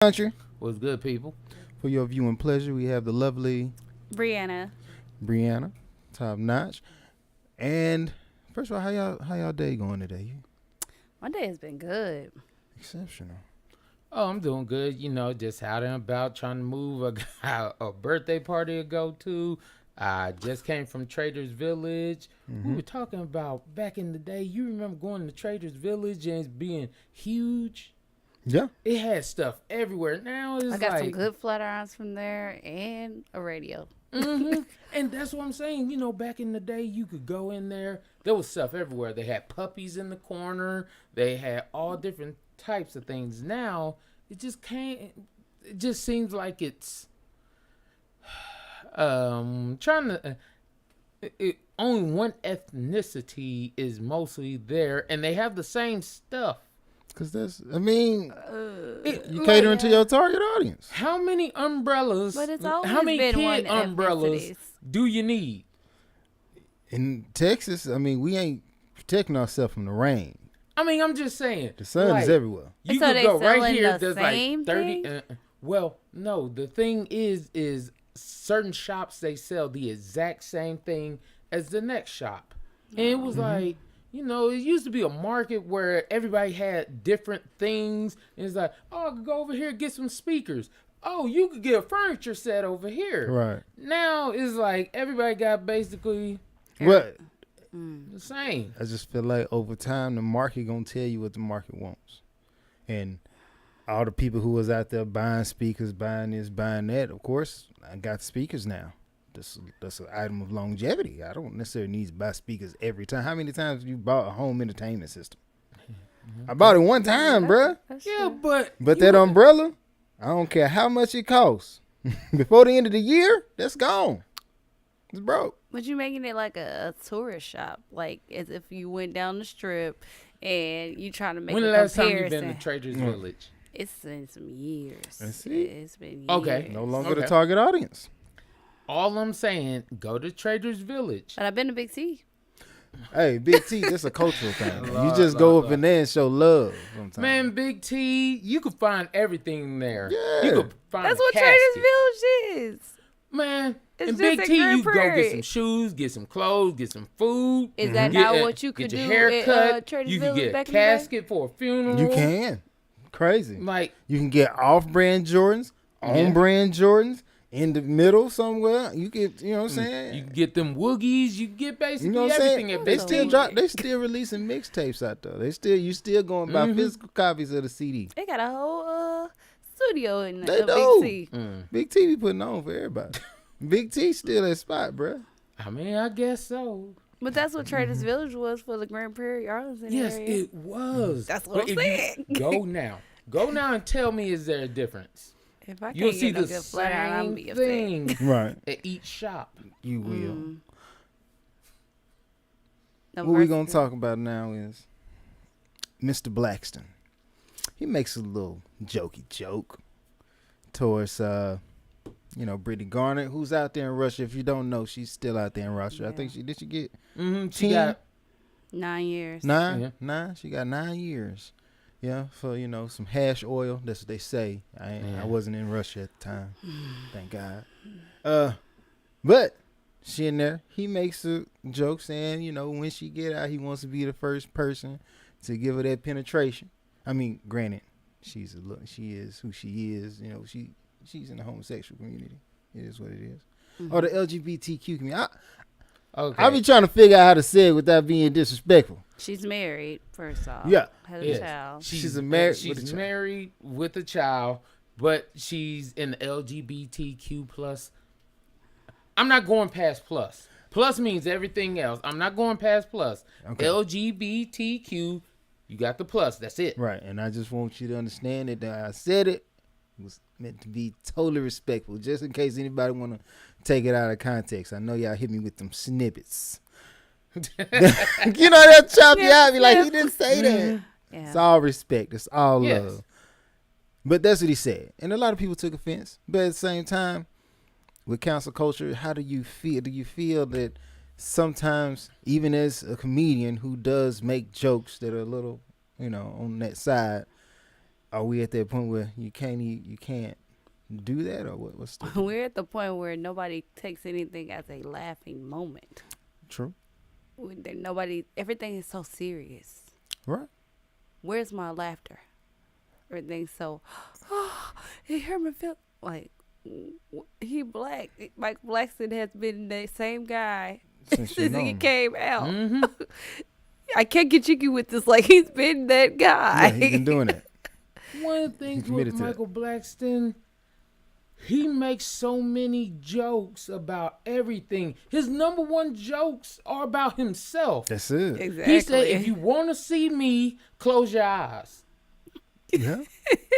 Country. What's good, people? For your viewing pleasure, we have the lovely Brianna. top notch. And first of all, how y'all day going today? My day has been good. Exceptional. Oh, I'm doing good. You know, just out and about trying to move. I got a birthday party to go to. I just came from Trader's Village. We were talking about back in the day. You remember going to Trader's Village and it being huge? Yeah. It had stuff everywhere. Now it's I got like, some good flat irons from there and a radio. And that's what I'm saying. You know, back in the day, you could go in there. There was stuff everywhere. They had puppies in the corner. They had all different types of things. Now, it just can't. It just seems like it's trying to. Only one ethnicity is mostly there, and they have the same stuff. Because you catering to your target audience. How many umbrellas? But it's always how many been kid one umbrellas ethnicities. do you need? In Texas, we ain't protecting ourselves from the rain. I'm just saying. The sun is everywhere. You So could they go right selling here. the There's like same 30. thing? Well, no. The thing is certain shops they sell the exact same thing as the next shop, and it was like. You know, it used to be a market where everybody had different things. And it's like, oh, I could go over here and get some speakers. Oh, you could get a furniture set over here. Right. Now it's like everybody got basically What? the same. I just feel like over time, the market going to tell you what the market wants. And all the people who was out there buying speakers, buying this, buying that, of course, I got speakers now. That's an item of longevity. I don't necessarily need to buy speakers every time. How many times have you bought a home entertainment system? I bought it one time, bruh. Yeah, but That umbrella, I don't care how much it costs. Before the end of the year, that's gone. It's broke. But you making it like a tourist shop, like as if you went down the strip and you trying to make when a the last time comparison. you been to Trader's Village? It's been some years. That's it. It's been years. Okay. No longer Okay. the target audience. All I'm saying, go to Trader's Village. But I've been to Big T. Hey, Big T, that's a cultural thing. You Love, just go love, up in there and show love sometimes. Man, Big T, you could find everything there. Yeah. You could find That's a what casket. Trader's Village is. Man, It's in just Big in T, Grand you go Prairie. get some shoes, get some clothes, get some food. Is that get, not what you could get do your hair at cut. Trader's You can Village get a back in the day? casket for a funeral. You can. Crazy. Like, You can get off-brand Jordans, on-brand Jordans, in the middle somewhere. You get, you know what I'm saying? you can get them woogies. You can get basically You know what I'm everything saying? at They Big still T. they still releasing mixtapes out there. You still going by physical copies of the CD. They got a whole studio in They Big do. T. Big T be putting on for everybody. Big T still that spot, bruh. I guess so. But that's what Trader's Village was for the Grand Prairie Arlington Yes, area. it was. That's what But I'm if saying. you go now and tell me, is there a difference? If I You'll can't see get no the good flat iron, I'm same be upset. thing Right. at each shop. You will. No What we mercy. gonna talk about now is Mr. Blackston. He makes a little jokey joke towards Britney Garner, who's out there in Russia. If you don't know, she's still out there in Russia. I think she get She 10? got 9 years. nine? Yeah. 9? She got 9 years. Yeah, for some hash oil. That's what they say. I wasn't in Russia at the time. Thank God. But she in there. He makes a joke saying, when she get out, he wants to be the first person to give her that penetration. Granted, she is who she is. She's in the homosexual community. It is what it is. Or the LGBTQ community. okay. I be trying to figure out how to say it without being disrespectful. She's married, first off. Yeah. Has a Yes. child. She's married with a child, but she's in the LGBTQ plus. I'm not going past plus. Plus means everything else. I'm not going past plus. Okay. LGBTQ, you got the plus. That's it. Right, and I just want you to understand that I said it was meant to be totally respectful, just in case anybody want to take it out of context. I know y'all hit me with them snippets. They'll chop you out, be like, he didn't say that. Yeah. It's all respect. It's all Yes. love. But that's what he said. And a lot of people took offense. But at the same time, with cancel culture, how do you feel? Do you feel that sometimes, even as a comedian who does make jokes that are a little, on that side, are we at that point where you can't do that, or what's the We're at the point where nobody takes anything as a laughing moment. true? Everything is so serious. Right. Where's my laughter? Everything's so, he hurt my feel like he black. Mike Blackston has been the same guy since he came out. Mm-hmm. I can't get jiggy with this. Like, he's been that guy. Yeah, he's been doing it. One of the things with Michael Blackston, he makes so many jokes about everything. His number one jokes are about himself. That's it. Exactly. He said, if you want to see me, close your eyes. Yeah.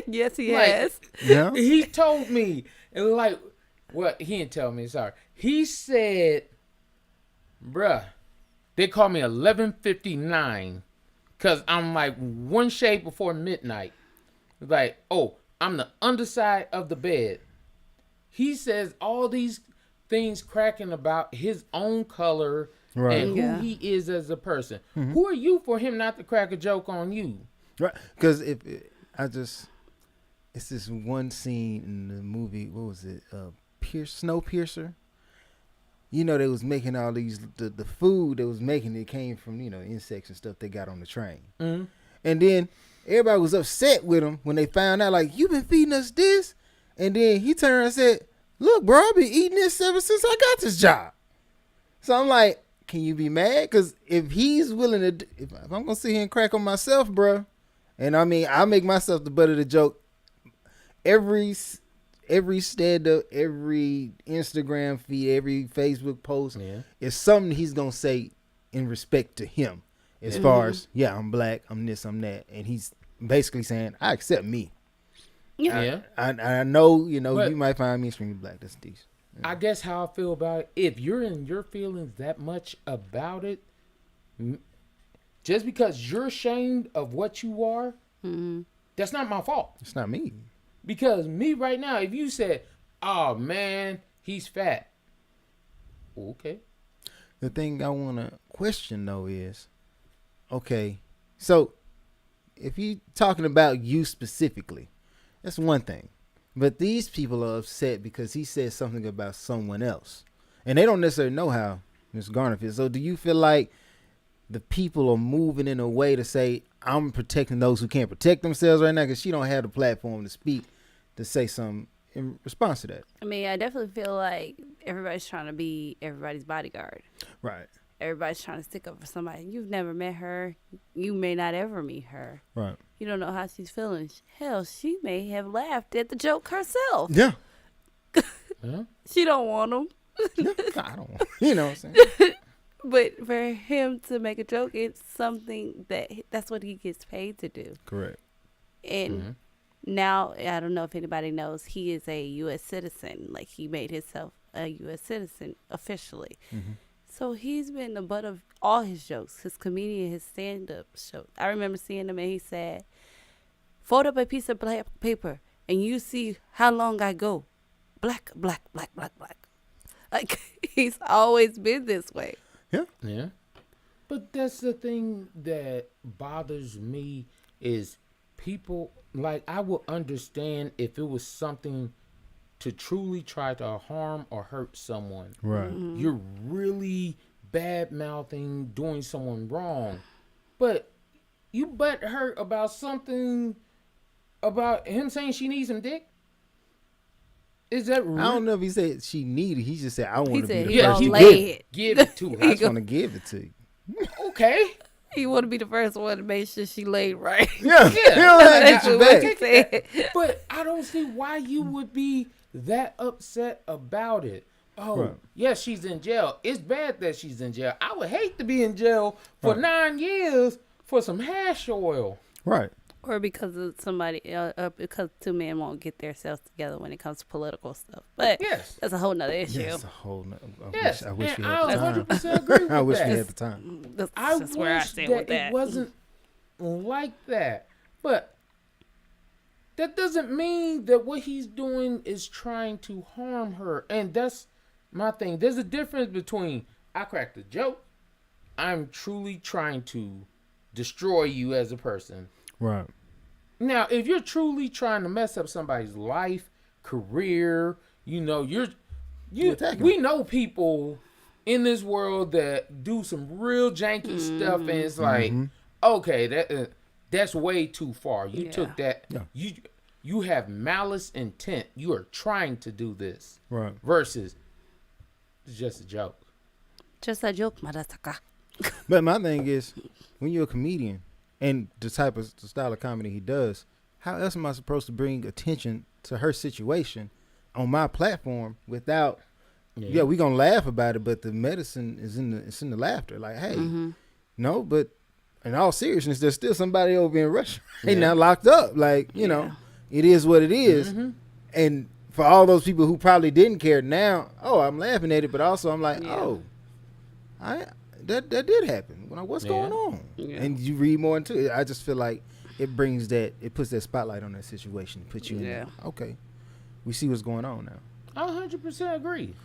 Yes, he Like, has. Yeah. He told me, and like, well, he didn't tell me, sorry. He said, bruh, they call me 11:59 because I'm like one shade before midnight. Like, oh, I'm the underside of the bed. He says all these things cracking about his own color and who he is as a person. Mm-hmm. Who are you for him not to crack a joke on you? Right. Because it's this one scene in the movie. What was it? Snowpiercer. You know, they was making all these the food they was making. It came from insects and stuff they got on the train. Mm-hmm. And then everybody was upset with him when they found out, like, you been feeding us this. And then he turned around and said, look, bro, I've been eating this ever since I got this job. So I'm like, can you be mad? Because if he's willing to, if I'm going to sit here and crack on myself, bro, and I mean, I make myself the butt of the joke. Every stand-up, every Instagram feed, every Facebook post is something he's going to say in respect to him. As far as, I'm black, I'm this, I'm that. And he's basically saying, I accept me. Yeah. I know, but you might find me extremely black. That's decent. I guess how I feel about it, if you're in your feelings that much about it, just because you're ashamed of what you are, that's not my fault. It's not me. Because me right now, if you said, oh, man, he's fat. Okay. The thing I want to question, though, is, okay, so if you talking about you specifically, that's one thing. But these people are upset because he said something about someone else. And they don't necessarily know how Ms. Garner feels. So do you feel like the people are moving in a way to say, I'm protecting those who can't protect themselves right now because she don't have the platform to speak, to say something in response to that? I mean, I definitely feel like everybody's trying to be everybody's bodyguard. Right. Everybody's trying to stick up for somebody. You've never met her. You may not ever meet her. Right. You don't know how she's feeling. Hell, she may have laughed at the joke herself. Yeah. She don't want them. I don't want, you know what I'm saying? But for him to make a joke, it's something that's what he gets paid to do. Correct. And now, I don't know if anybody knows, he is a U.S. citizen. Like, he made himself a U.S. citizen officially. Mm-hmm. So he's been the butt of all his jokes, his comedian, his stand-up shows. I remember seeing him and he said, fold up a piece of black paper and you see how long I go. Black, black, black, black, black. Like, he's always been this way. Yeah. Yeah. But that's the thing that bothers me is people, like, I would understand if it was something to truly try to harm or hurt someone. Right. Mm-hmm. You're really bad-mouthing, doing someone wrong. But you butt hurt about something, about him saying she needs some dick? Is that real? I don't know if he said she needed. He just said, I want to be the he first to give it to her. I just want to give it to you. Okay. He want to be the first one to make sure she laid right. Yeah. That's what he said. But I don't see why you would be that upset about it. Oh, right. Yes, she's in jail. It's bad that she's in jail. I would hate to be in jail for 9 years for some hash oil. Right. Or because of somebody, because two men won't get themselves together when it comes to political stuff. But that's a whole nother issue. Yes, a whole nother. I wish we had had the time. 100% agree with I wish that. we had the time. I wish that it wasn't like that. But that doesn't mean that what he's doing is trying to harm her. And that's my thing. There's a difference between I cracked a joke. I'm truly trying to destroy you as a person. Right. Now, if you're truly trying to mess up somebody's life, career, you know, we know people in this world that do some real janky stuff, and it's like, okay, that's way too far. You took that. Yeah. You have malice intent. You are trying to do this. Right. Versus, it's just a joke. Just a joke, motherfucker. But my thing is, when you're a comedian and the type of style of comedy he does, how else am I supposed to bring attention to her situation on my platform without? Yeah, we gonna laugh about it, but the medicine is in the laughter. Like, hey, no, but in all seriousness, there's still somebody over in Russia right now locked up. Like, you know, it is what it is. And for all those people who probably didn't care now, I'm laughing at it, but also I'm like, that did happen. What's going on? Yeah. And you read more into it. I just feel like it puts that spotlight on that situation, puts you in there. Okay, we see what's going on now. I 100% agree.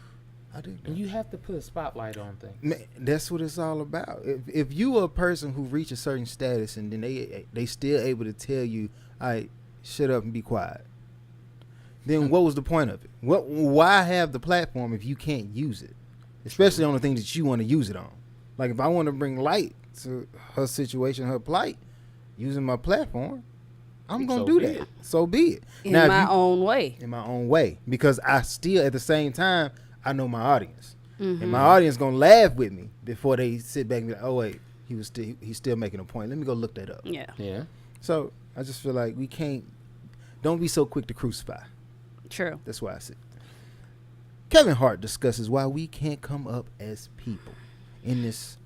I do. And you have to put a spotlight on things. Man, that's what it's all about. If you are a person who reach a certain status and then they still able to tell you, all right, shut up and be quiet, then what was the point of it? Why have the platform if you can't use it? Especially on the things that you want to use it on. Like if I want to bring light to her situation, her plight, using my platform, I'm going to do that. So be it. In my own way. In my own way. Because I still, at the same time, I know my audience. And my audience going to laugh with me before they sit back and be like, oh, wait, he's still making a point. Let me go look that up. Yeah. So I just feel like don't be so quick to crucify. True. That's why I said. Kevin Hart discusses why we can't come up as people. In this,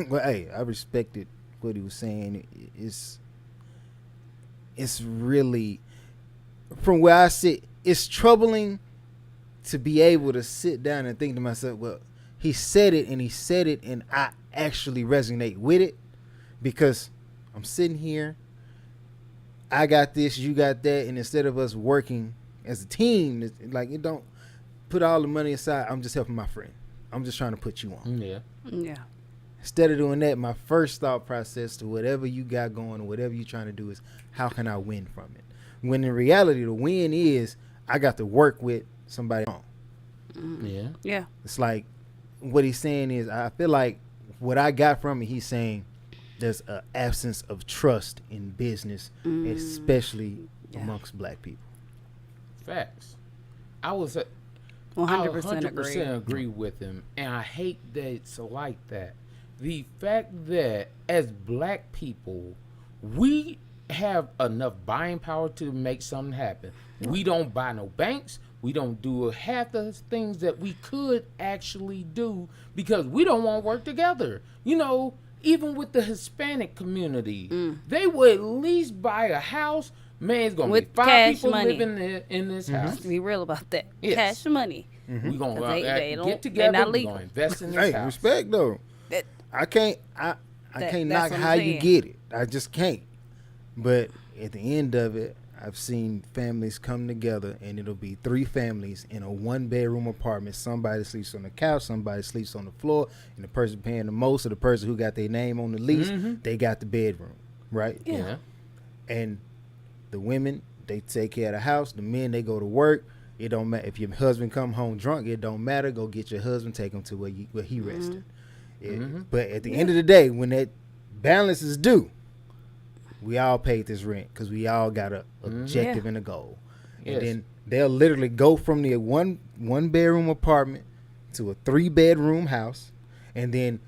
well, hey, I respected what he was saying. It's really, from where I sit, it's troubling to be able to sit down and think to myself, well, he said it and I actually resonate with it, because I'm sitting here, I got this, you got that, and instead of us working as a team, it's like, it don't put all the money aside, I'm just helping my friend. I'm just trying to put you on. Yeah. Instead of doing that, my first thought process to whatever you got going or whatever you're trying to do is, how can I win from it? When in reality, the win is I got to work with somebody on. Yeah. It's like what he's saying is, I feel like what I got from it, he's saying there's an absence of trust in business, especially amongst black people. Facts. I was 100% agree with him, and I hate that it's like that. The fact that as black people, we have enough buying power to make something happen. We don't buy no banks. We don't do half the things that we could actually do because we don't want to work together. You know, even with the Hispanic community, they would at least buy a house. Man, it's going to be 5 people living in this house. Be real about that. Yes. Cash money. We're going to get together. We're going to invest in this house. Respect, though. I can't knock how you get it. I just can't. But at the end of it, I've seen families come together, and it'll be 3 families in a 1-bedroom apartment. Somebody sleeps on the couch, somebody sleeps on the floor, and the person paying the most, or the person who got their name on the lease, they got the bedroom, right? Yeah. And the women, they take care of the house. The men, they go to work. It don't matter if your husband come home drunk. It don't matter. Go get your husband, take him to where he rested. But at the end of the day, when that balance is due, we all paid this rent because we all got a objective and a goal. Yes. And then they'll literally go from the one bedroom apartment to a 3-bedroom house, and then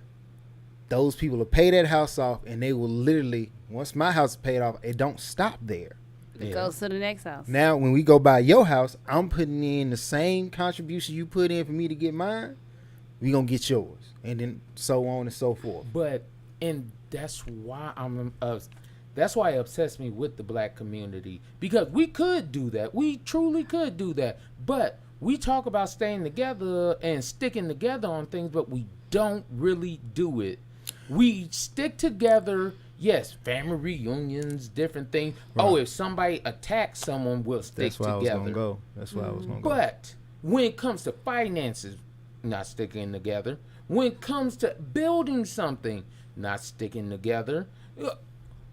those people will pay that house off, and they will literally, once my house is paid off, it don't stop there. It goes to the next house. Now, when we go buy your house, I'm putting in the same contribution you put in for me to get mine. We gonna get yours, and then so on and so forth. And that's why that's why it upsets me with the black community, because we could do that. We truly could do that. But we talk about staying together and sticking together on things, but we don't really do it. We stick together. Yes, family reunions, different things. Right. Oh, if somebody attacks someone, we'll stick together. That's why I was going to go. But when it comes to finances, not sticking together. When it comes to building something, not sticking together.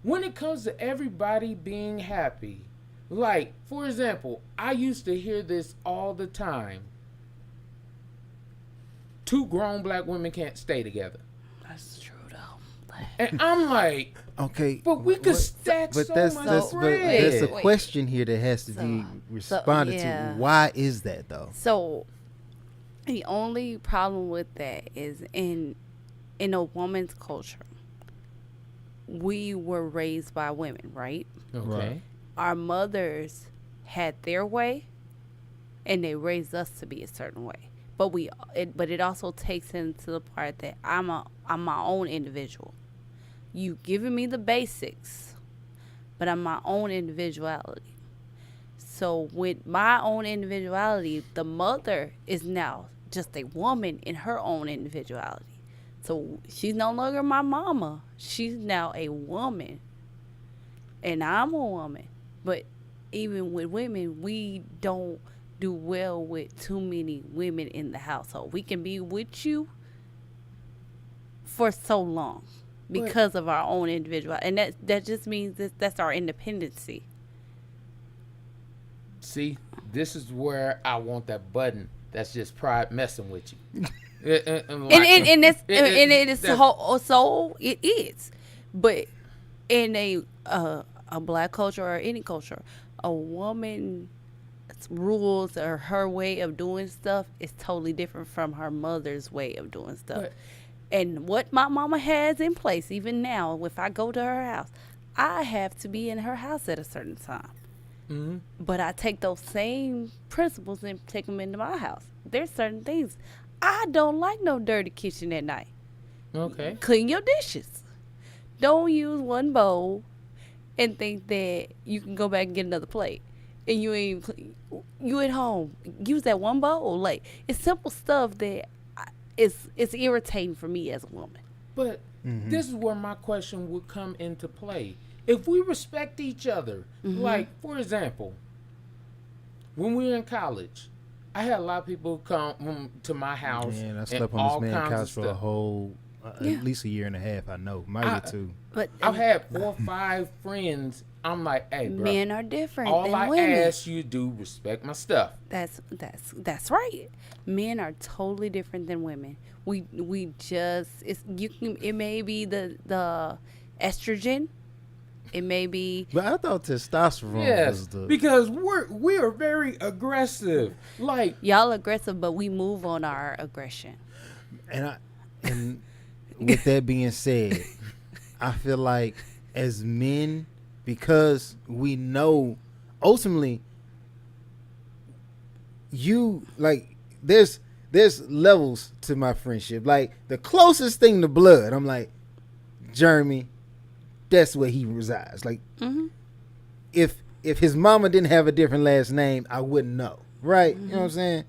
when it comes to everybody being happy, like, for example, I used to hear this all the time. 2 grown black women can't stay together. That's true, though. And I'm like, okay, but we could stack so much but bread. there's a Wait. question here that has to be responded yeah. to. Why is that though? So the only problem with that is in a woman's culture, we were raised by women, right? Okay. Right. Our mothers had their way, and they raised us to be a certain way. But it also takes into the part that I'm my own individual. You giving me the basics, but I'm my own individuality. So with my own individuality, the mother is now just a woman in her own individuality. So she's no longer my mama. She's now a woman. And I'm a woman. But even with women, we don't do well with too many women in the household. We can be with you for so long because of our own individual. And that just means that's our independency. See, this is where I want that button that's just pride messing with you. And It is. But in a black culture or any culture, a woman's rules or her way of doing stuff is totally different from her mother's way of doing stuff. And what my mama has in place, even now, if I go to her house, I have to be in her house at a certain time. Mm-hmm. But I take those same principles and take them into my house. There's certain things. I don't like no dirty kitchen at night. Okay. Clean your dishes. Don't use one bowl and think that you can go back and get another plate. And you at home. Use that one bowl. Like, it's simple stuff that it's irritating for me as a woman. But this is where my question would come into play. If we respect each other, like, for example, when we were in college, I had a lot of people come to my house. Man, I and slept all on this man's kinds couch of for a stuff. whole, at least a year and a half, I know. Might be 2. But I've had 4 or 5 friends. I'm like, hey, bro. men are different all than I women. ask you to do, respect my stuff. That's right. Men are totally different than women. We just it may be the estrogen. It may be. But I thought testosterone was the. Because we are very aggressive. Like, Y'all aggressive, but we move on our aggression. And with that being said, I feel like as men, because we know ultimately you like there's levels to my friendship. Like the closest thing to blood, I'm like, Jeremy, that's where he resides. Like if his mama didn't have a different last name, I wouldn't know. Right? You know what I'm saying?